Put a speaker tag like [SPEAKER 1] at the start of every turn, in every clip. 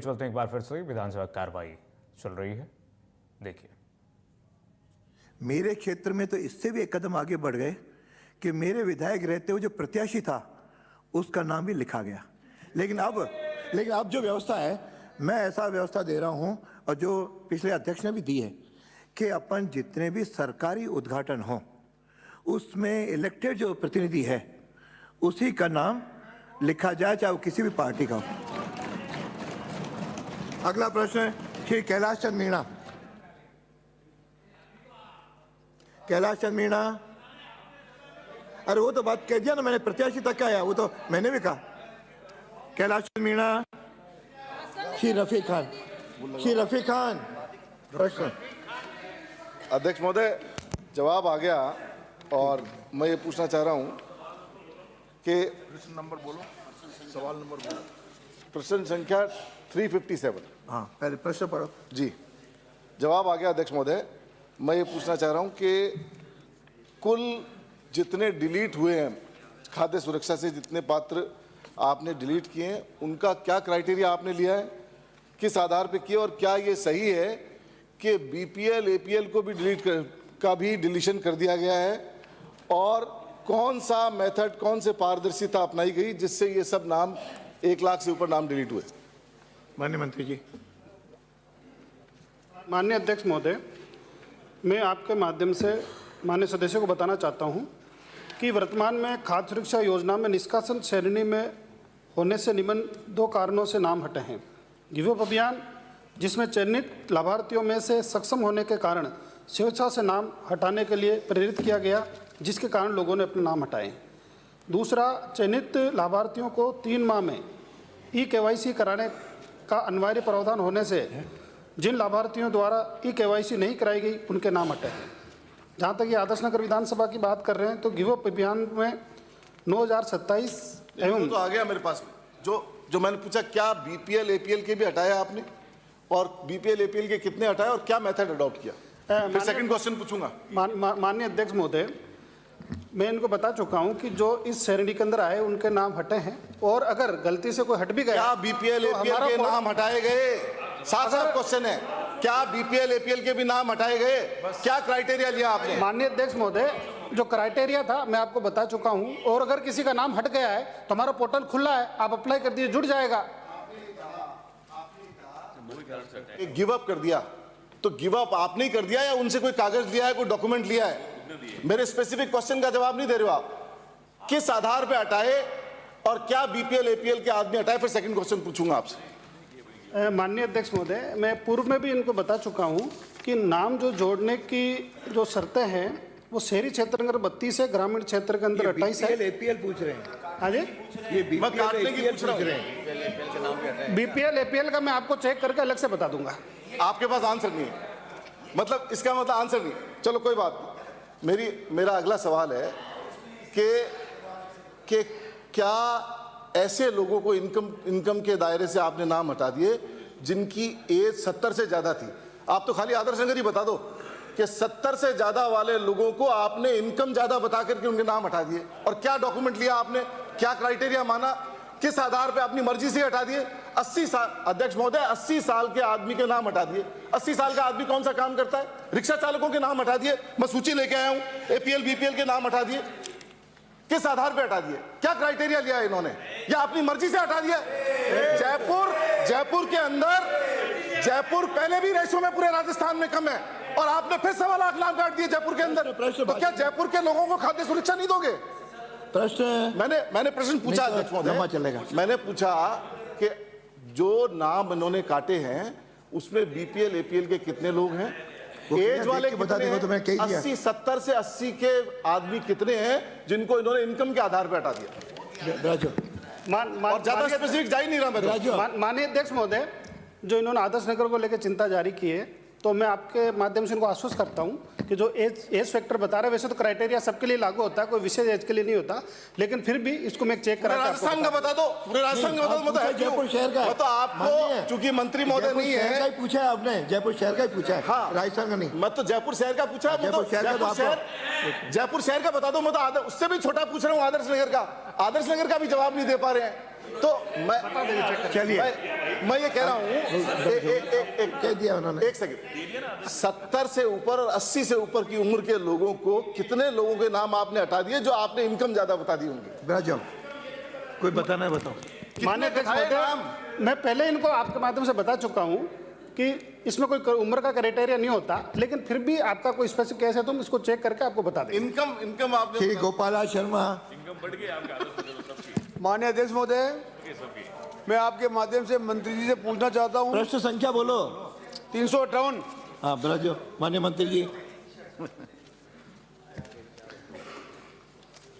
[SPEAKER 1] चलते एक बार फिर से विधानसभा कार्रवाई चल रही है, देखिए।
[SPEAKER 2] मेरे क्षेत्र में तो इससे भी एक कदम आगे बढ़ गए कि मेरे विधायक रहते हुए जो प्रत्याशी था उसका नाम भी लिखा गया। लेकिन अब जो व्यवस्था है, मैं ऐसा व्यवस्था दे रहा हूं और जो पिछले अध्यक्ष ने भी दी है कि अपन जितने भी सरकारी उद्घाटन हो उसमें इलेक्टेड जो प्रतिनिधि है उसी का नाम लिखा जाए, चाहे वो किसी भी पार्टी का हो। अगला प्रश्न श्री कैलाश चंद मीणा। कैलाश चंद मीणा, अरे वो तो बात कह दिया ना मैंने, प्रत्याशी तक क्या आया वो तो मैंने भी कहा। कैलाश चंद मीणा। श्री रफीक खान प्रश्न।
[SPEAKER 3] अध्यक्ष महोदय, जवाब आ गया और मैं ये पूछना चाह रहा हूँ कि प्रश्न नंबर बोलो, सवाल नंबर बोलो। प्रश्न संख्या 357।
[SPEAKER 2] हाँ, पहले प्रश्न पढ़ो
[SPEAKER 3] जी। जवाब आ गया अध्यक्ष महोदय। मैं ये पूछना चाह रहा हूँ कि कुल जितने डिलीट हुए हैं खाद्य सुरक्षा से, जितने पात्र आपने डिलीट किए हैं, उनका क्या क्राइटेरिया आपने लिया है, किस आधार पे किया, और क्या ये सही है कि बीपीएल एपीएल को भी डिलीशन कर दिया गया है, और कौन सा मेथड, कौन से पारदर्शिता अपनाई गई जिससे ये सब नाम 1 लाख से ऊपर नाम डिलीट हुए?
[SPEAKER 2] माननीय मंत्री जी।
[SPEAKER 4] माननीय अध्यक्ष महोदय, मैं आपके माध्यम से माननीय सदस्यों को बताना चाहता हूं कि वर्तमान में खाद्य सुरक्षा योजना में निष्कासन श्रेणी में होने से निम्न 2 कारणों से नाम हटे हैं। गिव अप अभियान, जिसमें चयनित लाभार्थियों में से सक्षम होने के कारण स्वेच्छा से नाम हटाने के लिए प्रेरित किया गया, जिसके कारण लोगों ने अपने नाम हटाए। दूसरा, चयनित लाभार्थियों को 3 माह में ई-केवाईसी कराने का अनिवार्य प्रावधान होने से जिन लाभार्थियों द्वारा ई-केवाईसी नहीं कराई गई उनके नाम हटे हैं। जहाँ तक ये आदर्श नगर विधानसभा की बात कर रहे हैं तो गिव अप अभियान में 9027 एवं
[SPEAKER 3] तो आ गया मेरे पास जो मैंने पूछा, क्या बीपीएल एपीएल के भी हटाया आपने, और बीपीएल एपीएल के कितने हटाए और क्या मेथड अडॉप्ट किया? फिर सेकंड क्वेश्चन पूछूंगा।
[SPEAKER 4] माननीय अध्यक्ष महोदय, मैं इनको बता चुका हूं कि जो इस श्रेणी के अंदर आए उनके नाम हटे हैं, और अगर गलती से कोई हट भी गया,
[SPEAKER 3] क्या बीपीएल एपीएल के नाम हटाए गए? साफ क्वेश्चन है, क्या बीपीएल एपीएल के भी नाम हटाए गए? क्या क्राइटेरिया लिया आपने?
[SPEAKER 4] माननीय अध्यक्ष महोदय, जो क्राइटेरिया था मैं आपको बता चुका हूं, और अगर किसी का नाम हट गया है तो हमारा पोर्टल खुला है, आप अप्लाई कर दीजिए, जुड़ जाएगा।
[SPEAKER 3] गिव अप कर दिया तो गिव अप आपने ही कर दिया या उनसे कोई कागज लिया है, कोई डॉक्यूमेंट लिया है? मेरे स्पेसिफिक क्वेश्चन का जवाब नहीं दे रहे हो आप। किस आधार पे हटाए और क्या बीपीएल एपीएल के आदमी हटाए? फिर सेकंड क्वेश्चन पूछूंगा आपसे।
[SPEAKER 4] माननीय अध्यक्ष महोदय, मैं पूर्व में भी इनको बता चुका हूं कि नाम जो जोड़ने की जो शर्तें हैं वो शहरी क्षेत्र के अंदर 32 है, ग्रामीण क्षेत्र के अंदर 28 है।
[SPEAKER 2] एपीएल पूछ रहे हैं।
[SPEAKER 4] हाँ जी,
[SPEAKER 2] ये बीपीएल एपीएल पूछ रहे हैं।
[SPEAKER 4] बीपीएल एपीएल का मैं आपको चेक करके अलग से बता दूंगा।
[SPEAKER 3] आपके पास आंसर नहीं है, मतलब इसका मतलब आंसर नहीं। चलो कोई बात नहीं। मेरा अगला सवाल है कि क्या ऐसे लोगों को इनकम के दायरे से आपने नाम हटा दिए जिनकी एज 70 से ज्यादा थी? आप तो खाली आदर्श नगर ही बता दो कि 70 से ज्यादा वाले लोगों को आपने इनकम ज्यादा बता करके उनके नाम हटा दिए, और क्या डॉक्यूमेंट लिया आपने, क्या क्राइटेरिया माना, किस आधार पे अपनी मर्जी से हटा दिए? 80 साल, अध्यक्ष महोदय, 80 साल के आदमी के नाम हटा दिए। 80 साल का आदमी कौन सा काम करता है? रिक्शा चालकों के नाम हटा दिए। मैं सूची लेके आया हूं, एपीएल बीपीएल के नाम हटा दिए। किस आधार पे हटा दिए? क्या क्राइटेरिया लिया इन्होंने, या अपनी मर्जी से हटा दिया? जयपुर के अंदर, जयपुर पहले भी रेशो में पूरे राजस्थान में कम है, और आपने फिर 1.25 लाख नाम काट दिए जयपुर के अंदर। तो क्या जयपुर के लोगों को खाद्य सुरक्षा नहीं दोगे?
[SPEAKER 2] प्रश्न
[SPEAKER 3] मैंने प्रश्न पूछा अध्यक्ष महोदय,
[SPEAKER 2] चलेगा।
[SPEAKER 3] मैंने पूछा कि जो नाम इन्होंने काटे हैं उसमें बीपीएल एपीएल के कितने लोग हैं, एज वाले
[SPEAKER 2] बता देगा तो मैं कह दिया।
[SPEAKER 3] 80 70 से 80 के आदमी कितने हैं जिनको इन्होंने इनकम के आधार पर हटा दिया? और ज्यादा स्पेसिफिक जा ही नहीं रहा।
[SPEAKER 4] माननीय अध्यक्ष महोदय, जो इन्होंने आदर्श नगर को लेकर चिंता जारी की है, तो मैं आपके माध्यम से इनको आश्वस्त करता हूं कि जो एज फैक्टर बता रहा है, वैसे तो क्राइटेरिया सबके लिए लागू होता है, कोई विशेष एज के लिए नहीं होता, लेकिन फिर भी इसको मैं चेक करा।
[SPEAKER 3] राजस्थान का बता दो, पूरे राजस्थान का बता दो।
[SPEAKER 2] जयपुर शहर का
[SPEAKER 3] तो आपको चूंकि मंत्री महोदय नहीं है,
[SPEAKER 2] पूछा है आपने, जयपुर शहर का ही पूछा है।
[SPEAKER 3] हाँ,
[SPEAKER 2] राजस्थान का नहीं।
[SPEAKER 3] मैं तो जयपुर शहर का पूछा। जयपुर शहर का बता दो। मैं तो उससे भी छोटा पूछ रहा हूँ, आदर्श नगर का। आदर्श नगर का भी जवाब नहीं दे पा रहे हैं। तो मैं
[SPEAKER 2] चलिए
[SPEAKER 3] मैं ये कह रहा हूं
[SPEAKER 2] कह दिया उन्होंने।
[SPEAKER 3] एक सेकंड, 70 से ऊपर और 80 से ऊपर की उम्र के लोगों को कितने लोगों के नाम आपने हटा दिए जो आपने इनकम ज्यादा बता दी उनकी?
[SPEAKER 2] राजम कोई बताना है बताओ।
[SPEAKER 4] माननीय अध्यक्ष महोदय, मैं पहले इनको आपके माध्यम से बता चुका हूं कि इसमें कोई उम्र का क्राइटेरिया नहीं होता, लेकिन फिर भी आपका कोई स्पेसिफिक केस है तो हम इसको चेक करके आपको बता देंगे।
[SPEAKER 3] इनकम आपने
[SPEAKER 2] श्री गोपाला शर्मा।
[SPEAKER 5] माननीय अध्यक्ष महोदय, मैं आपके माध्यम से मंत्री जी से पूछना चाहता हूं।
[SPEAKER 2] प्रश्न संख्या बोलो।
[SPEAKER 5] 358।
[SPEAKER 2] हाँ बराजो माननीय मंत्री जी।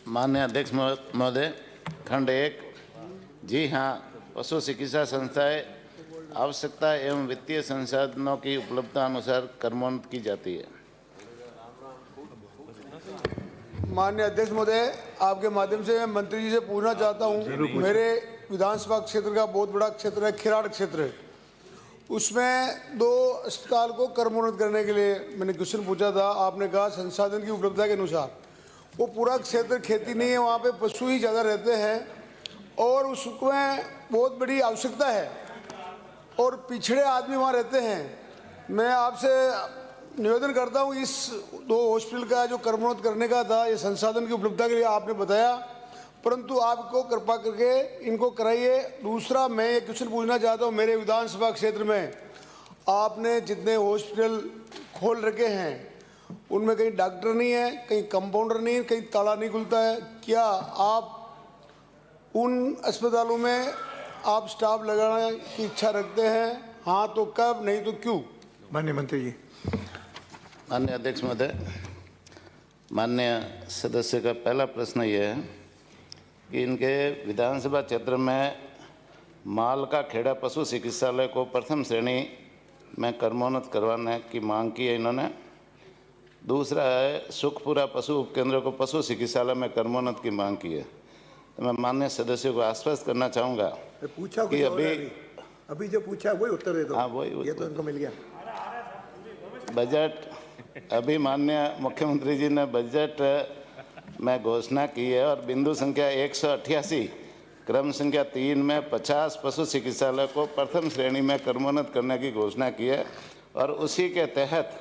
[SPEAKER 6] माननीय अध्यक्ष महोदय, खंड 1। जी हाँ, पशु चिकित्सा संस्थाएं आवश्यकता एवं वित्तीय संसाधनों की उपलब्धता अनुसार कर्मोन्नत की जाती है।
[SPEAKER 5] माननीय अध्यक्ष महोदय, आपके माध्यम से मैं मंत्री जी से पूछना चाहता हूं। मेरे विधानसभा क्षेत्र का बहुत बड़ा क्षेत्र है, खिराड़ क्षेत्र। उसमें 2 अस्पताल को कर्मोन्नत करने के लिए मैंने क्वेश्चन पूछा था। आपने कहा संसाधन की उपलब्धता के अनुसार। वो पूरा क्षेत्र खेती नहीं है, वहाँ पे पशु ही ज़्यादा रहते हैं और उसमें बहुत बड़ी आवश्यकता है और पिछड़े आदमी वहाँ रहते हैं। मैं आपसे निवेदन करता हूँ, इस 2 हॉस्पिटल का जो कर्मोन्नत करने का था, ये संसाधन की उपलब्धता के लिए आपने बताया, परंतु आपको कृपा करके इनको कराइए। दूसरा, मैं ये क्वेश्चन पूछना चाहता हूँ, मेरे विधानसभा क्षेत्र में आपने जितने हॉस्पिटल खोल रखे हैं उनमें कहीं डॉक्टर नहीं है, कहीं कंपाउंडर नहीं है, कहीं ताला नहीं खुलता है। क्या आप उन अस्पतालों में आप स्टाफ लगाने की इच्छा रखते हैं? हाँ तो कब, नहीं तो क्यों?
[SPEAKER 2] माननीय मंत्री जी।
[SPEAKER 6] माननीय अध्यक्ष महोदय, माननीय सदस्य का पहला प्रश्न ये है कि इनके विधानसभा क्षेत्र में माल का खेड़ा पशु चिकित्सालय को प्रथम श्रेणी में कर्मोन्नत करवाने की मांग की है इन्होंने। दूसरा है सुखपुरा पशु उपकेंद्र को पशु चिकित्सालय में कर्मोन्नत की मांग की है। तो मैं माननीय सदस्यों को आश्वस्त करना चाहूँगा
[SPEAKER 2] पूछा
[SPEAKER 6] कि
[SPEAKER 2] अभी जो पूछा वही उत्तर दे दो।
[SPEAKER 6] हाँ वही
[SPEAKER 2] ये तो इनको मिल गया।
[SPEAKER 6] बजट अभी माननीय मुख्यमंत्री जी ने बजट में घोषणा की है और बिंदु संख्या 188 क्रम संख्या 3 में 50 पशु चिकित्सालय को प्रथम श्रेणी में कर्मोन्नत करने की घोषणा की है और उसी के तहत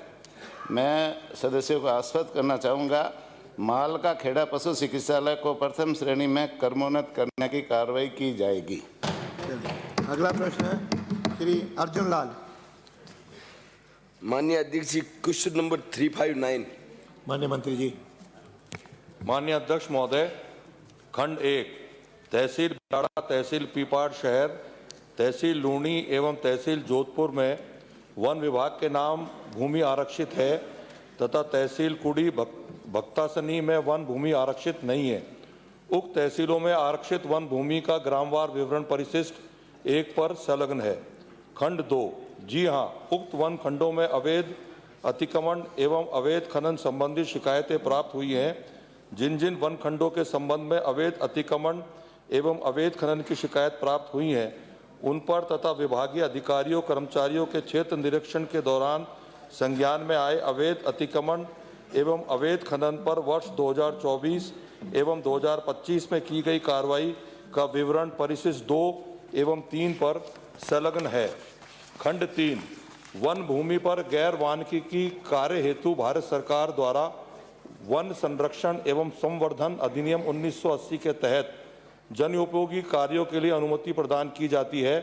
[SPEAKER 6] मैं सदस्यों को आश्वस्त करना चाहूँगा, माल का खेड़ा पशु चिकित्सालय को प्रथम श्रेणी में कर्मोन्नत करने की कार्रवाई की जाएगी।
[SPEAKER 2] अगला प्रश्न है श्री अर्जुन लाल।
[SPEAKER 7] माननीय अध्यक्ष जी, क्वेश्चन नंबर 359।
[SPEAKER 2] माननीय मंत्री जी।
[SPEAKER 8] माननीय अध्यक्ष महोदय, खंड 1। तहसील बिलाड़ा, तहसील पीपाड़ शहर, तहसील लूणी एवं तहसील जोधपुर में वन विभाग के नाम भूमि आरक्षित है तथा तहसील कुड़ी भक्तासनी में वन भूमि आरक्षित नहीं है। उक्त तहसीलों में आरक्षित वन भूमि का ग्रामवार विवरण परिशिष्ट 1 पर संलग्न है। खंड 2। जी हाँ, उक्त वन खंडों में अवैध अतिक्रमण एवं अवैध खनन संबंधी शिकायतें प्राप्त हुई हैं। जिन जिन वन खंडों के संबंध में अवैध अतिक्रमण एवं अवैध खनन की शिकायत प्राप्त हुई हैं, उन पर तथा विभागीय अधिकारियों कर्मचारियों के क्षेत्र निरीक्षण के दौरान संज्ञान में आए अवैध अतिक्रमण एवं अवैध खनन पर वर्ष 2024 एवं 2025 में की गई कार्रवाई का विवरण परिशिष्ट 2 एवं 3 पर संलग्न है। खंड 3। वन भूमि पर गैर वानिकी कार्य हेतु भारत सरकार द्वारा वन संरक्षण एवं संवर्धन अधिनियम 1980 के तहत जनोपयोगी कार्यों के लिए अनुमति प्रदान की जाती है।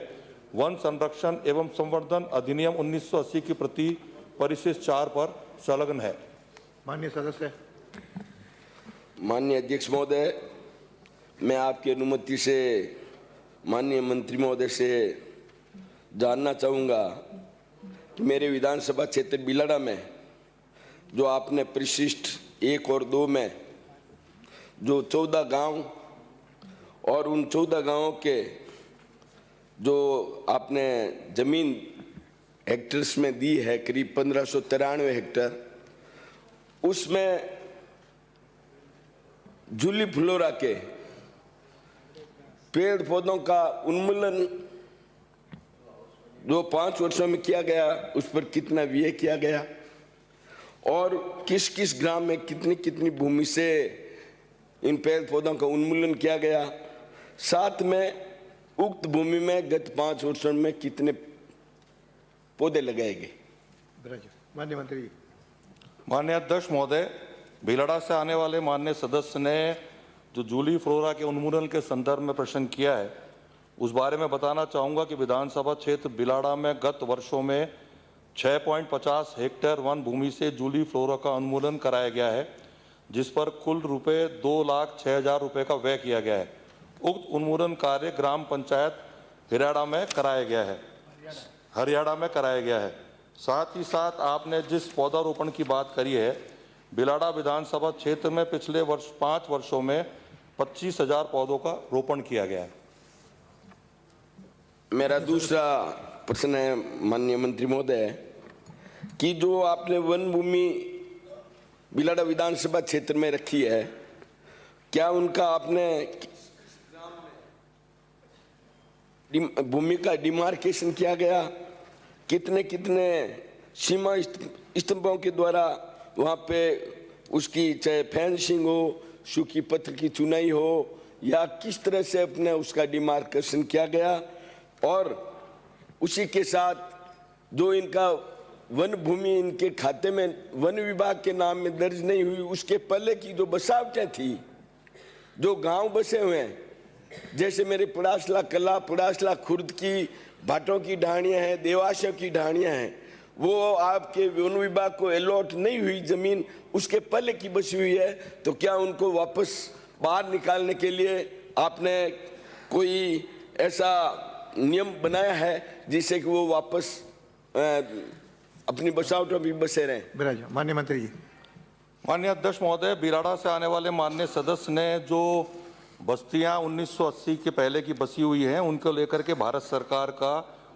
[SPEAKER 8] वन संरक्षण एवं संवर्धन अधिनियम 1980 की प्रति परिशिष्ट 4 पर संलग्न है।
[SPEAKER 2] माननीय सदस्य।
[SPEAKER 7] माननीय अध्यक्ष महोदय, मैं आपकी अनुमति से माननीय मंत्री महोदय से जानना चाहूँगा कि मेरे विधानसभा क्षेत्र बिलाड़ा में जो आपने परिशिष्ट 1 और 2 में जो 14 गांव और उन 14 गांवों के जो आपने जमीन हेक्टर्स में दी है करीब 1593 हेक्टर, उसमें जूली फ्लोरा के पेड़ पौधों का उन्मूलन जो 5 वर्षों में किया गया, उस पर कितना व्यय किया गया और किस किस ग्राम में कितनी कितनी भूमि से इन पेड़ पौधों का उन्मूलन किया गया। साथ में उक्त भूमि में गत 5 वर्षों में कितने पौधे लगाए गए?
[SPEAKER 2] माननीय मंत्री जी।
[SPEAKER 8] माननीय अध्यक्ष महोदय, भीलड़ा से आने वाले माननीय सदस्य ने जो जूली फ्लोरा के उन्मूलन के संदर्भ में प्रश्न किया है, उस बारे में बताना चाहूँगा कि विधानसभा क्षेत्र भीलड़ा में गत वर्षों में 6.50 हेक्टेयर वन भूमि से जूली फ्लोरा का उन्मूलन कराया गया है, जिस पर कुल रुपये 2,06,000 रुपये का व्यय किया गया है। उक्त उन्मूलन कार्य ग्राम पंचायत हरियाणा में कराया गया है। साथ ही साथ आपने जिस पौधारोपण की बात करी है, भीलड़ा विधानसभा क्षेत्र में पिछले 5 वर्षों में 25,000 पौधों का रोपण किया गया है।
[SPEAKER 7] मेरा दूसरा प्रश्न है माननीय मंत्री महोदय कि जो आपने वन भूमि भीलड़ा विधानसभा क्षेत्र में रखी है, क्या उनका आपने भूमि का डिमार्केशन किया गया? कितने कितने सीमा स्तंभों के द्वारा वहाँ पे उसकी चाहे फेंसिंग हो, सूखी पत्थर की चुनाई हो, या किस तरह से अपने उसका डिमार्केशन किया गया? और उसी के साथ जो इनका वन भूमि इनके खाते में वन विभाग के नाम में दर्ज नहीं हुई, उसके पहले की जो बसावटें थी, जो गांव बसे हुए हैं, जैसे मेरे पड़ासला कला, पड़ासला खुर्द की भाटों की ढाणियाँ हैं, देवाशयों की ढाणियाँ हैं, वो आपके वन विभाग को अलॉट नहीं हुई जमीन, उसके पहले की बसी हुई है, तो क्या उनको वापस बाहर निकालने के लिए आपने कोई ऐसा नियम बनाया है जिससे कि वो वापस अपनी बसावटों में बसे रहें?
[SPEAKER 2] माननीय मंत्री जी।
[SPEAKER 8] माननीय अध्यक्ष महोदय, भीलड़ा से आने वाले माननीय सदस्य ने जो बस्तियां 1980 के पहले की बसी हुई हैं, उनको लेकर के भारत सरकार का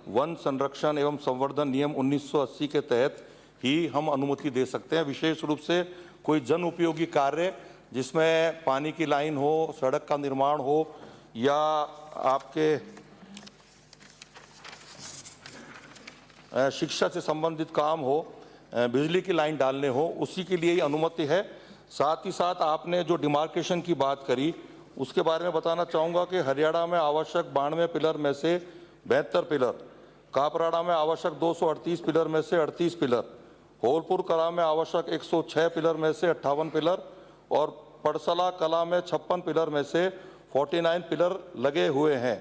[SPEAKER 8] वन संरक्षण एवं संवर्धन नियम 1980 के तहत ही हम अनुमति दे सकते हैं। विशेष रूप से कोई जन उपयोगी कार्य जिसमें पानी की लाइन हो, सड़क का निर्माण हो, या आपके शिक्षा से संबंधित काम हो, बिजली की लाइन डालने हो, उसी के लिए ही अनुमति है। साथ ही साथ आपने जो डिमार्केशन की बात करी, उसके बारे में बताना चाहूँगा कि हरियाणा में आवश्यक 92 पिलर में से 72 पिलर, कापराड़ा में आवश्यक 238 पिलर में से 38 पिलर, होलपुर कला में आवश्यक 106 पिलर में से 58 पिलर और पड़सला कला में 56 पिलर में से 49 पिलर लगे हुए हैं।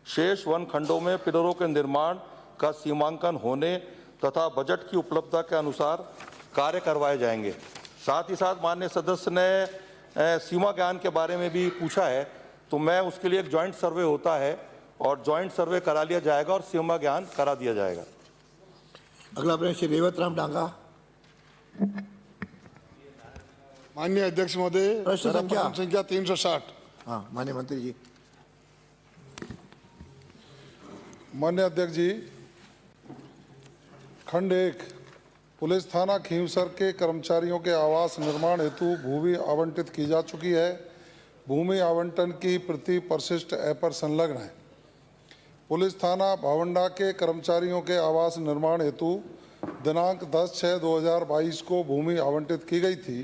[SPEAKER 8] शेष वन खंडों में पिलरों के निर्माण का सीमांकन होने तथा बजट की उपलब्धता के अनुसार कार्य करवाए जाएंगे। साथ ही साथ माननीय सदस्य ने सीमा ज्ञान के बारे में भी पूछा है, तो मैं उसके लिए एक जॉइंट सर्वे होता है और जॉइंट सर्वे करा लिया जाएगा और सीमा ज्ञान करा दिया जाएगा।
[SPEAKER 2] अगला प्रश्न श्री रेवत राम डांगा।
[SPEAKER 5] माननीय अध्यक्ष महोदय,
[SPEAKER 2] प्रश्न
[SPEAKER 5] संख्या 360।
[SPEAKER 2] हाँ, माननीय मंत्री जी।
[SPEAKER 9] माननीय अध्यक्ष जी, खंड 1 पुलिस थाना खींवसर के कर्मचारियों के आवास निर्माण हेतु भूमि आवंटित की जा चुकी है। भूमि आवंटन की प्रति परिशिष्ट ऐप पर संलग्न है। पुलिस थाना भावंडा के कर्मचारियों के आवास निर्माण हेतु दिनांक 10/6/2022 को भूमि आवंटित की गई थी,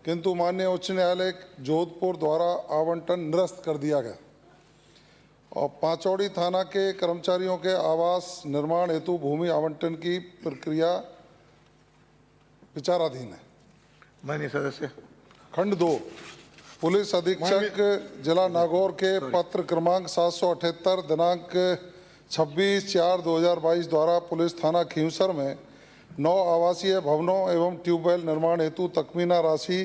[SPEAKER 9] किंतु माननीय उच्च न्यायालय जोधपुर द्वारा आवंटन निरस्त कर दिया गया और पांचौड़ी थाना के कर्मचारियों के आवास निर्माण हेतु भूमि आवंटन की प्रक्रिया विचाराधीन है।
[SPEAKER 2] माननीय सदस्य।
[SPEAKER 9] खंड 2 पुलिस अधीक्षक जिला नागौर के पत्र क्रमांक 778 दिनांक 26/4/2022 द्वारा पुलिस थाना खींवसर में 9 आवासीय भवनों एवं ट्यूबवेल निर्माण हेतु तखमीना राशि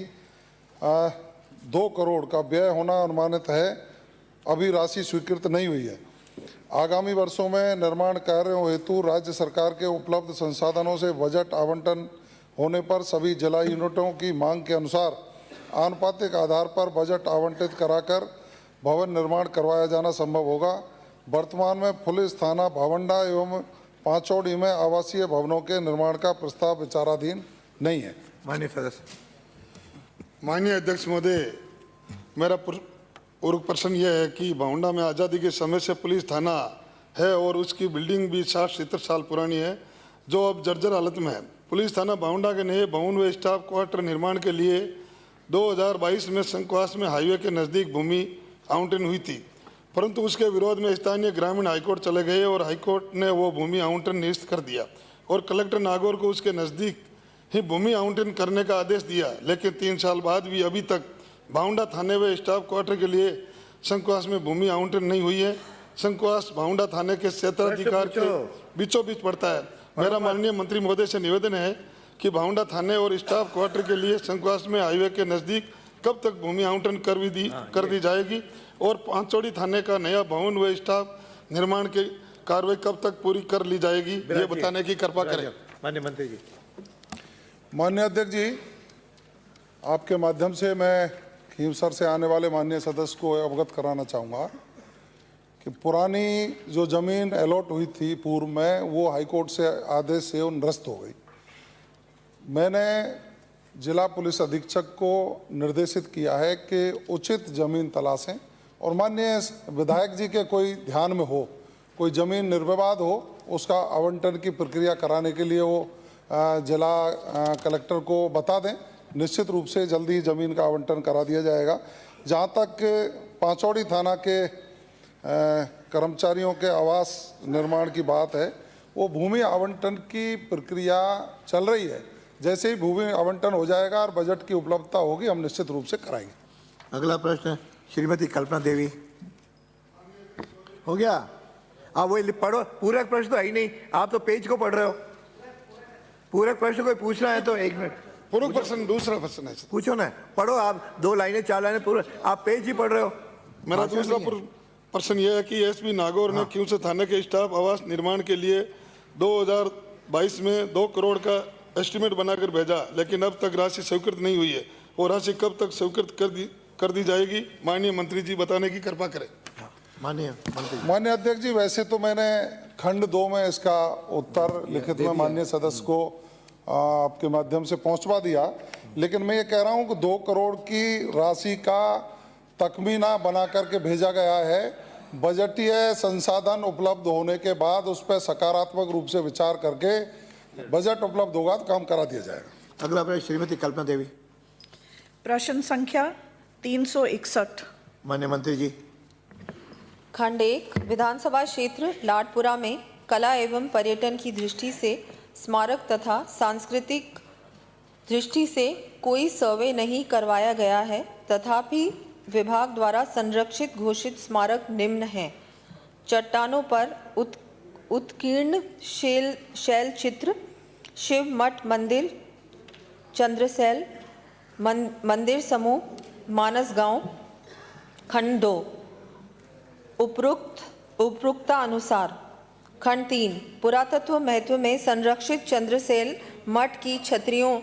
[SPEAKER 9] 2 करोड़ का व्यय होना अनुमानित है। अभी राशि स्वीकृत नहीं हुई है। आगामी वर्षों में निर्माण कार्यों हेतु राज्य सरकार के उपलब्ध संसाधनों से बजट आवंटन होने पर सभी जिला यूनिटों की मांग के अनुसार आनुपातिक आधार पर बजट आवंटित कराकर भवन निर्माण करवाया जाना संभव होगा। वर्तमान में पुलिस थाना भावंडा एवं पांचौड़ी में आवासीय भवनों के निर्माण का प्रस्ताव विचाराधीन नहीं है।
[SPEAKER 2] माननीय सदस्य।
[SPEAKER 5] माननीय अध्यक्ष महोदय, मेरा पूर्व प्रश्न यह है कि भावंडा में आज़ादी के समय से पुलिस थाना है और उसकी बिल्डिंग भी 60-70 साल पुरानी है, जो अब जर्जर हालत में है। पुलिस थाना भावंडा के नए भवन व स्टाफ क्वार्टर निर्माण के लिए 2022 में शंखवास में हाईवे के नज़दीक भूमि आवंटन हुई थी,
[SPEAKER 9] परंतु उसके विरोध में स्थानीय ग्रामीण हाईकोर्ट चले गए और हाईकोर्ट ने वो भूमि आवंटन निरस्त कर दिया और कलेक्टर नागौर को उसके नज़दीक ही भूमि आवंटन करने का आदेश दिया। लेकिन 3 साल बाद भी अभी तक भावंडा थाने व स्टाफ क्वार्टर के लिए शंकुवास में भूमि आवंटन नहीं हुई है। शंकुवास भावंडा थाने के क्षेत्राधिकार के बीचों बीच पड़ता है। मेरा माननीय मंत्री महोदय से निवेदन है कि भावंडा थाने और स्टाफ क्वार्टर के लिए शंकुवास में हाईवे के नज़दीक कब तक भूमि आवंटन कर दी जाएगी और पांचोड़ी थाने का नया भवन व स्टाफ निर्माण की कार्रवाई कब तक पूरी कर ली जाएगी, ये बताने की कृपा करें।
[SPEAKER 2] माननीय मंत्री जी।
[SPEAKER 9] माननीय अध्यक्ष जी, आपके माध्यम से मैं खींवसर से आने वाले माननीय सदस्य को अवगत कराना चाहूँगा कि पुरानी जो ज़मीन अलॉट हुई थी पूर्व में, वो हाईकोर्ट से आदेश से वो निरस्त हो गई। मैंने जिला पुलिस अधीक्षक को निर्देशित किया है कि उचित ज़मीन तलाशें और माननीय विधायक जी के कोई ध्यान में हो, कोई ज़मीन निर्विवाद हो, उसका आवंटन की प्रक्रिया कराने के लिए वो जिला कलेक्टर को बता दें। निश्चित रूप से जल्दी ज़मीन का आवंटन करा दिया जाएगा। जहाँ तक पांचौड़ी थाना के कर्मचारियों के आवास निर्माण की बात है, वो भूमि आवंटन की प्रक्रिया चल रही है। जैसे ही भूमि आवंटन हो जाएगा और बजट की उपलब्धता होगी, हम निश्चित रूप से कराएंगे।
[SPEAKER 2] अगला प्रश्न श्रीमती कल्पना देवी। हो गया? आप वही पढ़ो, पूरक प्रश्न तो है ही नहीं, आप तो पेज को पढ़ रहे हो। पूरक प्रश्न कोई पूछना है तो 1 मिनट।
[SPEAKER 9] पूर्व प्रश्न, दूसरा प्रश्न है,
[SPEAKER 2] पूछो ना, पढ़ो आप, 2 लाइनें 4 लाइनें पूरा, आप पेज ही पढ़ रहे हो।
[SPEAKER 9] मेरा दूसरा प्रश्न यह है कि एसपी नागौर ने खींवसर थाने के स्टाफ आवास निर्माण के लिए 2022 में 2 करोड़ का एस्टीमेट बनाकर भेजा, लेकिन अब तक राशि स्वीकृत नहीं हुई है। और राशि कब तक स्वीकृत कर दी जाएगी, माननीय मंत्री जी बताने की कृपा करें।
[SPEAKER 2] माननीय मंत्री।
[SPEAKER 9] माननीय अध्यक्ष जी, वैसे तो मैंने खंड 2 में इसका उत्तर लिखित में माननीय सदस्य को आपके माध्यम से पहुंचवा दिया, लेकिन मैं ये कह रहा हूं कि 2 करोड़ की राशि का तखमीना बना करके भेजा गया है। बजटीय संसाधन उपलब्ध होने के बाद उस पर सकारात्मक रूप से विचार करके बजट उपलब्ध होगा तो काम करा दिया जाएगा।
[SPEAKER 2] अगला प्रश्न श्रीमती कल्पना देवी।
[SPEAKER 10] प्रश्न संख्या 361।
[SPEAKER 2] माननीय मंत्री जी।
[SPEAKER 11] खंड 1 विधानसभा क्षेत्र लाडपुरा में कला एवं पर्यटन की दृष्टि से स्मारक तथा सांस्कृतिक दृष्टि से कोई सर्वे नहीं करवाया गया है, तथापि विभाग द्वारा संरक्षित घोषित स्मारक निम्न हैं। चट्टानों पर उत्कीर्ण शैल चित्र, शिव मठ मंदिर, चंद्रसेल मंदिर समूह, मानस गांव। खंड 2 उपरोक्ता अनुसार। खंड 3 पुरातत्व महत्व में संरक्षित चंद्रसेल मठ की छतरियों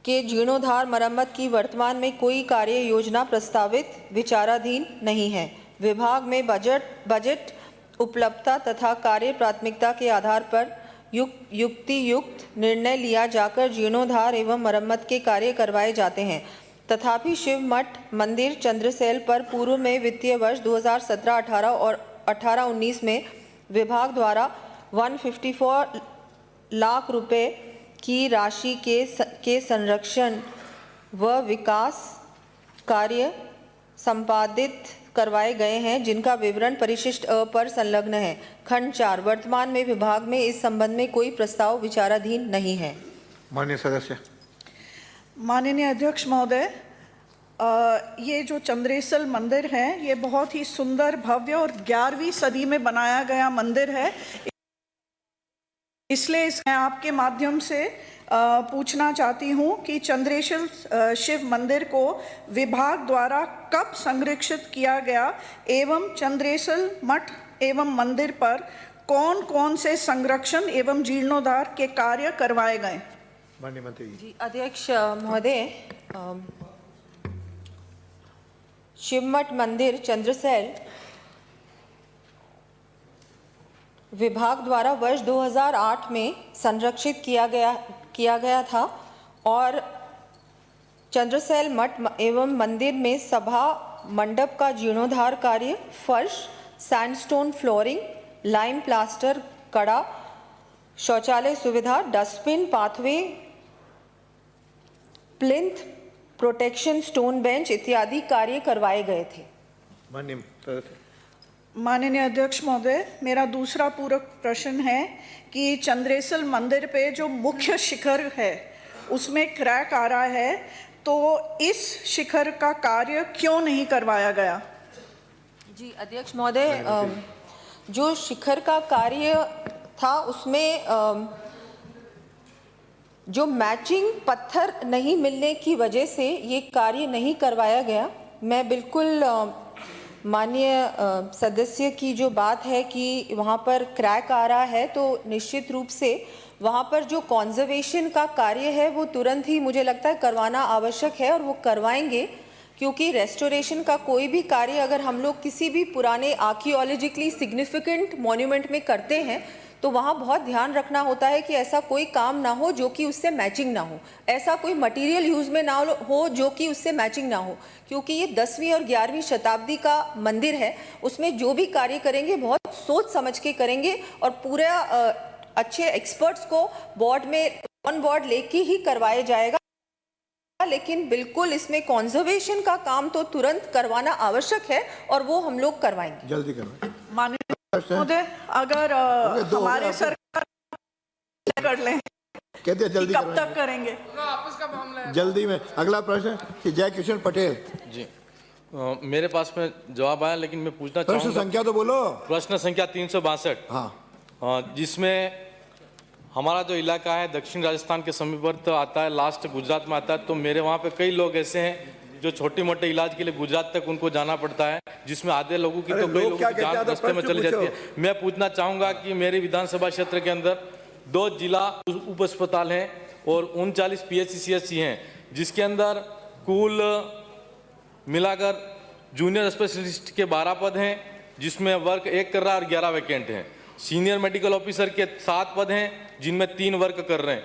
[SPEAKER 11] के जीर्णोद्धार मरम्मत की वर्तमान में कोई कार्य योजना प्रस्तावित विचाराधीन नहीं है। विभाग में बजट उपलब्धता तथा कार्य प्राथमिकता के आधार पर युक्त निर्णय लिया जाकर जीर्णोद्धार एवं मरम्मत के कार्य करवाए जाते हैं। तथापि शिव मठ मंदिर चंद्रसेल पर पूर्व में वित्तीय वर्ष 2017-18 और 18-19 में विभाग द्वारा 154 लाख रुपए की राशि के संरक्षण व विकास कार्य संपादित करवाए गए हैं, जिनका विवरण परिशिष्ट अ पर संलग्न है। खंड 4 वर्तमान में विभाग में इस संबंध में कोई प्रस्ताव विचाराधीन नहीं है।
[SPEAKER 2] माननीय सदस्य।
[SPEAKER 10] माननीय अध्यक्ष महोदय, ये जो चंद्रेसल मंदिर है, ये बहुत ही सुंदर, भव्य और 11वीं सदी में बनाया गया मंदिर है। इसलिए मैं आपके माध्यम से पूछना चाहती हूँ कि चंद्रेश्वर शिव मंदिर को विभाग द्वारा कब संरक्षित किया गया एवं चंद्रेश्वर मठ एवं मंदिर पर कौन कौन से संरक्षण एवं जीर्णोद्धार के कार्य करवाए गए।
[SPEAKER 2] माननीय मंत्री
[SPEAKER 11] जी। अध्यक्ष महोदय, शिव मठ मंदिर चंद्रसेल विभाग द्वारा वर्ष 2008 में संरक्षित किया गया था और चंद्रसेल मठ एवं मंदिर में सभा मंडप का जीर्णोद्धार कार्य, फर्श, सैंडस्टोन फ्लोरिंग, लाइम प्लास्टर, कड़ा, शौचालय सुविधा, dustbin, pathway, plinth, protection, stone bench इत्यादि कार्य करवाए गए थे।
[SPEAKER 2] माननीय सदस्य।
[SPEAKER 10] माननीय अध्यक्ष महोदय, मेरा दूसरा पूरक प्रश्न है कि चंद्रेसल मंदिर पे जो मुख्य शिखर है उसमें क्रैक आ रहा है, तो इस शिखर का कार्य क्यों नहीं करवाया गया?
[SPEAKER 11] जी अध्यक्ष महोदय, जो शिखर का कार्य था उसमें जो मैचिंग पत्थर नहीं मिलने की वजह से ये कार्य नहीं करवाया गया। मैं बिल्कुल माननीय सदस्य की जो बात है कि वहाँ पर क्रैक आ रहा है, तो निश्चित रूप से वहाँ पर जो कॉन्जर्वेशन का कार्य है वो तुरंत ही मुझे लगता है करवाना आवश्यक है, और वो करवाएंगे, क्योंकि रेस्टोरेशन का कोई भी कार्य अगर हम लोग किसी भी पुराने आर्कियोलॉजिकली सिग्निफिकेंट मॉन्यूमेंट में करते हैं तो वहाँ बहुत ध्यान रखना होता है कि ऐसा कोई काम ना हो जो कि उससे मैचिंग ना हो, ऐसा कोई मटेरियल यूज़ में ना हो जो कि उससे मैचिंग ना हो, क्योंकि ये 10वीं और 11वीं शताब्दी का मंदिर है। उसमें जो भी कार्य करेंगे बहुत सोच समझ के करेंगे, और पूरा अच्छे एक्सपर्ट्स को बोर्ड में ऑन बोर्ड लेके ही करवाया जाएगा। लेकिन बिल्कुल इसमें कॉन्जर्वेशन का काम तो तुरंत करवाना आवश्यक है, और वो हम लोग करवाएंगे।
[SPEAKER 2] जल्दी करवाएं।
[SPEAKER 10] माननीय महोदय, अगर हमारे सरकार कर लें,
[SPEAKER 2] कहते हैं जल्दी
[SPEAKER 10] कब तक करेंगे?
[SPEAKER 2] जल्दी में। अगला प्रश्न कि जय किशन पटेल
[SPEAKER 8] जी, मेरे पास में जवाब आया, लेकिन मैं पूछना
[SPEAKER 2] प्रश्न
[SPEAKER 8] चाहूँगा।
[SPEAKER 2] संख्या तो बोलो।
[SPEAKER 8] प्रश्न संख्या 362।
[SPEAKER 2] हाँ,
[SPEAKER 8] जिसमें हमारा जो इलाका है दक्षिण राजस्थान के समीपवर्ती आता है, लास्ट गुजरात में आता है, तो मेरे वहाँ पे कई लोग ऐसे हैं जो छोटे मोटे इलाज के लिए गुजरात तक उनको जाना पड़ता है, जिसमें आधे लोगों की तो कई लोगों की जान रास्ते में चली जाती है। मैं पूछना चाहूँगा कि मेरे विधानसभा क्षेत्र के अंदर 2 जिला उप अस्पताल हैं और 39 PHCC हैं, जिसके अंदर कुल मिलाकर जूनियर स्पेशलिस्ट के 12 पद हैं, जिसमें वर्क 1 कर रहा है और 11 वैकेंट हैं। सीनियर मेडिकल ऑफिसर के 7 पद हैं, जिनमें 3 वर्क कर रहे हैं,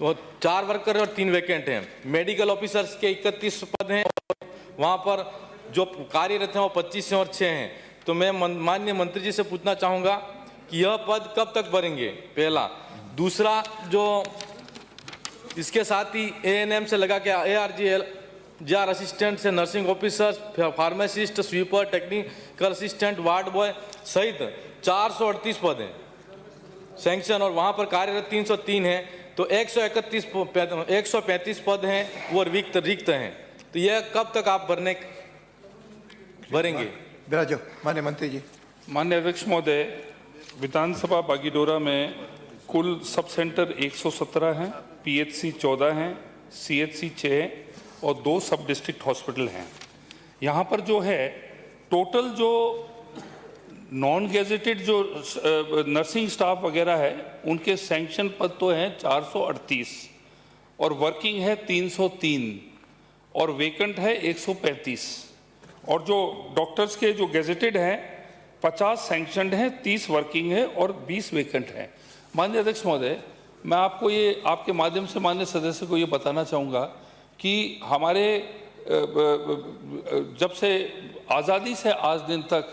[SPEAKER 8] तो 4 वर्क कर रहे हैं और 3 वैकेंट हैं। मेडिकल ऑफिसर्स के 31 पद हैं, और वहाँ पर जो कार्यरत हैं वो 25 हैं और 6 हैं। तो मैं माननीय मंत्री जी से पूछना चाहूँगा कि यह पद कब तक भरेंगे, पहला। दूसरा, जो इसके साथ ही ANM से लगा के ARGL JR असिस्टेंट से nursing officer, pharmacist, sweeper, technical assistant, ward boy सहित 438 पद हैं सैंक्शन, और वहाँ पर कार्यरत 303 हैं, तो 135 पद हैं वो रिक्त हैं। तो यह कब तक आप भरेंगे?
[SPEAKER 2] विराजो माननीय मंत्री जी।
[SPEAKER 12] माननीय अध्यक्ष महोदय, विधानसभा बागीडोरा में कुल सब सेंटर 117 हैं, PHC 14 हैं, CHC 6 हैं और 2 सब डिस्ट्रिक्ट हॉस्पिटल हैं। यहाँ पर जो है टोटल जो नॉन गेजेटेड जो नर्सिंग स्टाफ वगैरह है उनके सैंक्शन पद तो हैं 438 और वर्किंग है 303 और वेकेंट है 135, और जो डॉक्टर्स के जो गेजेटेड हैं 50 सैंक्शनड हैं, 30 वर्किंग है और 20 वेकेंट हैं। माननीय अध्यक्ष महोदय, मैं आपको ये आपके माध्यम से माननीय सदस्य को ये बताना चाहूँगा कि हमारे जब से आज़ादी से आज दिन तक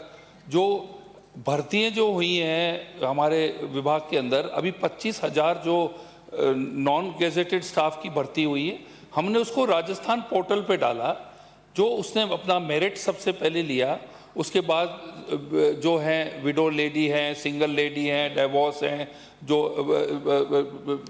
[SPEAKER 12] जो भर्तियाँ जो हुई हैं हमारे विभाग के अंदर, अभी 25,000 जो नॉन गेजेटेड स्टाफ की भर्ती हुई है, हमने उसको राजस्थान पोर्टल पे डाला। जो उसने अपना मेरिट सबसे पहले लिया, उसके बाद जो हैं विडो लेडी हैं, सिंगल लेडी हैं, डाइवोर्स हैं, जो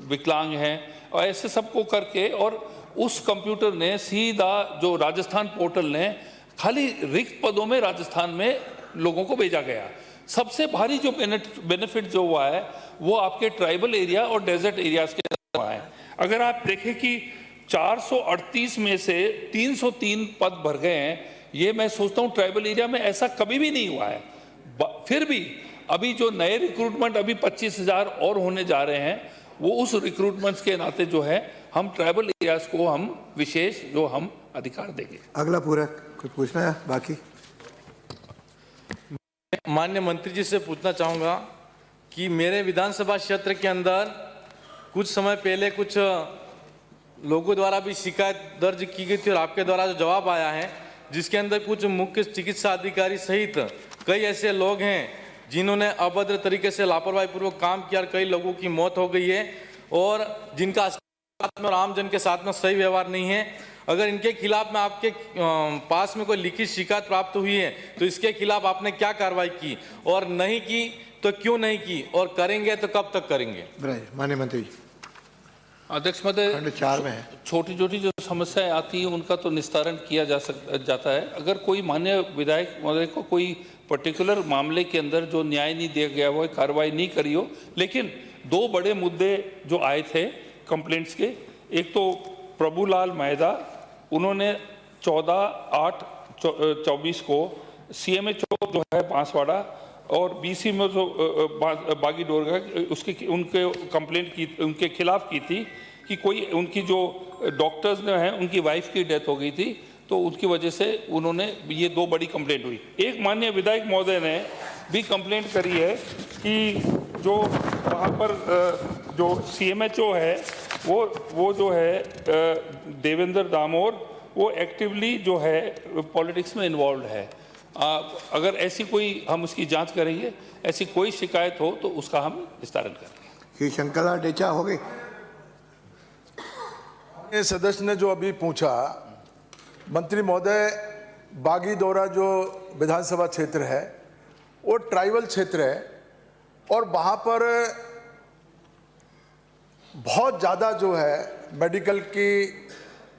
[SPEAKER 12] विकलांग हैं, और ऐसे सबको करके, और उस कंप्यूटर ने सीधा जो राजस्थान पोर्टल ने खाली रिक्त पदों में राजस्थान में लोगों को भेजा गया। सबसे भारी जो बेनिफिट जो हुआ है वो आपके ट्राइबल एरिया और डेजर्ट एरियाज के अंदर हुआ है। अगर आप देखें कि 438 में से 303 पद भर गए हैं, ये मैं सोचता हूँ ट्राइबल एरिया में ऐसा कभी भी नहीं हुआ है। फिर भी अभी जो नए रिक्रूटमेंट अभी 25,000 और होने जा रहे हैं, वो उस रिक्रूटमेंट्स के नाते जो है हम ट्राइबल एरियाज को हम विशेष जो हम अधिकार देंगे।
[SPEAKER 2] अगला पूरा कुछ पूछना है बाकी?
[SPEAKER 8] माननीय मंत्री जी से पूछना चाहूँगा कि मेरे विधानसभा क्षेत्र के अंदर कुछ समय पहले कुछ लोगों द्वारा भी शिकायत दर्ज की गई थी और आपके द्वारा जो जवाब आया है, जिसके अंदर कुछ मुख्य चिकित्सा अधिकारी सहित कई ऐसे लोग हैं जिन्होंने अभद्र तरीके से लापरवाही पूर्वक काम किया और कई लोगों की मौत हो गई है और जिनका और आम जन के साथ में सही व्यवहार नहीं है।
[SPEAKER 13] अगर इनके खिलाफ में आपके पास में कोई लिखित शिकायत प्राप्त हुई है तो इसके खिलाफ आपने क्या कार्रवाई की, और नहीं की तो क्यों नहीं की, और करेंगे तो कब तक करेंगे?
[SPEAKER 2] माननीय मंत्री जी,
[SPEAKER 12] अध्यक्ष महोदय,
[SPEAKER 2] खंड 4 में है।
[SPEAKER 12] छोटी छोटी जो समस्याएं आती हैं उनका तो निस्तारण किया जाता है। अगर कोई माननीय विधायक महोदय को कोई पर्टिकुलर मामले के अंदर जो न्याय नहीं दिया गया हो, कार्रवाई नहीं करी हो, लेकिन 2 बड़े मुद्दे जो आए थे कंप्लेंट्स के, एक तो प्रभुलाल मेहता, उन्होंने 14/8/24 को CMA चौक जो है बांसवाड़ा और BC में जो बागी डोरगा उनके कंप्लेंट की, उनके खिलाफ की थी कि कोई उनकी जो डॉक्टर्स ने हैं उनकी वाइफ की डेथ हो गई थी, तो उसकी वजह से उन्होंने ये 2 बड़ी कंप्लेंट हुई। एक माननीय विधायक महोदय ने भी कंप्लेंट करी है कि जो वहाँ पर जो CMHO है वो जो है देवेंद्र दामोर, वो एक्टिवली जो है पॉलिटिक्स में इन्वॉल्व है। अगर ऐसी कोई, हम उसकी जांच करेंगे, ऐसी कोई शिकायत हो तो उसका हम निस्तारण करेंगे।
[SPEAKER 2] श्री शंकरलाल डेचा हो गए।
[SPEAKER 5] ये सदस्य ने जो अभी पूछा, मंत्री महोदय, बागी दौरा जो विधानसभा क्षेत्र है वो ट्राइबल क्षेत्र है और वहाँ पर बहुत ज़्यादा जो है मेडिकल की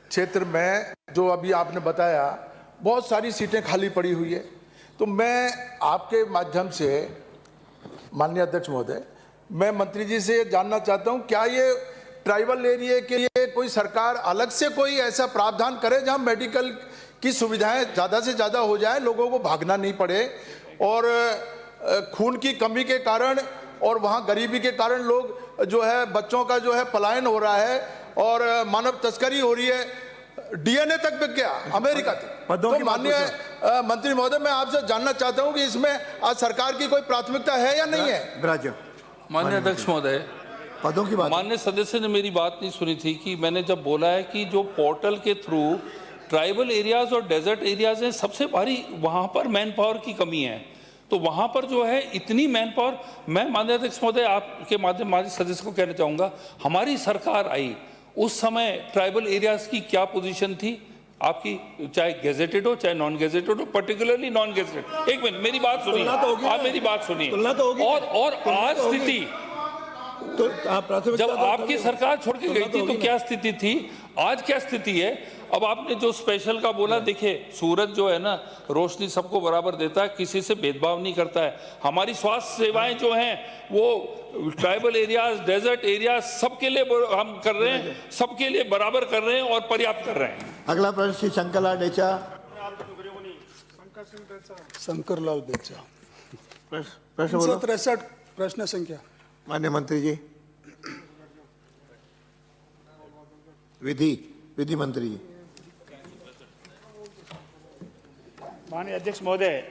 [SPEAKER 5] क्षेत्र में जो अभी आपने बताया बहुत सारी सीटें खाली पड़ी हुई है। तो मैं आपके माध्यम से माननीय अध्यक्ष महोदय, मैं मंत्री जी से ये जानना चाहता हूँ, क्या ये ट्राइबल एरिया के लिए कोई सरकार अलग से कोई ऐसा प्रावधान करे जहाँ मेडिकल की सुविधाएं ज़्यादा से ज़्यादा हो जाए, लोगों को भागना नहीं पड़े, और खून की कमी के कारण और वहाँ गरीबी के कारण लोग जो है बच्चों का जो है पलायन हो रहा है और मानव तस्करी हो रही है, DNA तक बिक गया अमेरिका तक। तो माननीय मंत्री महोदय, मैं आपसे जानना चाहता हूं कि इसमें आज सरकार की कोई प्राथमिकता है या नहीं है?
[SPEAKER 12] माननीय अध्यक्ष महोदय,
[SPEAKER 2] पदों की बात,
[SPEAKER 12] माननीय सदस्य ने मेरी बात नहीं सुनी थी कि मैंने जब बोला है कि जो पोर्टल के थ्रू ट्राइबल एरियाज और डेजर्ट एरियाज हैं, सबसे भारी वहाँ पर मैन पावर की कमी है। तो वहाँ पर जो है इतनी मैन पावर, मैं माननीय अध्यक्ष महोदय आपके माध्यम माननीय सदस्य को कहना चाहूँगा, हमारी सरकार आई उस समय ट्राइबल एरियाज की क्या पोजीशन थी आपकी, चाहे गेजेटेड हो चाहे नॉन गेजेटेड हो, पर्टिकुलरली नॉन गेजेटेड। एक मिनट मेरी बात सुनिए, आप मेरी बात सुनिए। और आज स्थिति, जब आपकी सरकार छोड़ के गई थी तो क्या स्थिति थी, आज क्या स्थिति है? अब आपने जो स्पेशल का बोला, देखिए सूरज जो है ना, रोशनी सबको बराबर देता है, किसी से भेदभाव नहीं करता है। हमारी स्वास्थ्य सेवाएं जो हैं वो ट्राइबल एरियाज, डेजर्ट एरियाज सबके लिए हम कर रहे हैं, सबके लिए बराबर कर रहे हैं और पर्याप्त कर रहे हैं।
[SPEAKER 2] अगला प्रश्न श्री शंकरलाल डेचा।
[SPEAKER 5] शंकरलाल डेचा,
[SPEAKER 2] प्रश्न
[SPEAKER 5] 63 प्रश्न संख्या।
[SPEAKER 2] माननीय मंत्री जी, विधि मंत्री जी।
[SPEAKER 14] माननीय अध्यक्ष महोदय,